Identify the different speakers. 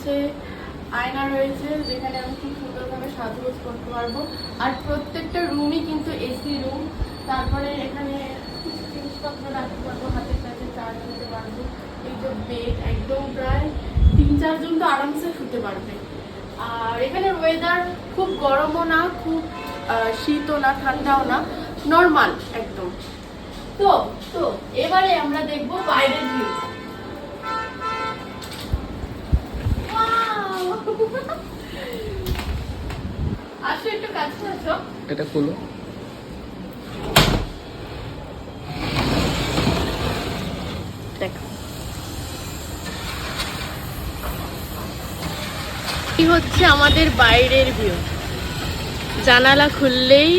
Speaker 1: হচ্ছে আয়না রয়েছে, যেখানে আমি খুব সুন্দরভাবে সাজগোজ করতে পারবো। আর প্রত্যেকটা রুমই কিন্তু এসি রুম। তারপরে এখানে কিছু জিনিসপত্র রাখতে পারবো, হাতের কাছে চার্জ দিতে পারবো। এই যে বেড, একদম প্রায় 3-4 জন তো আরামসে শুতে পারবে। আর এখানে ওয়েদার খুব গরমও না, খুব শীতও না, ঠান্ডাও না, নর্মাল একদম। তো তো এবারে আমরা দেখবো বাইরের ভিউ। আসো একটু কাছে আসো।
Speaker 2: এটা খুলো।
Speaker 1: দেখো এই হচ্ছে আমাদের বাইরের ভিউ। জানালা খুললেই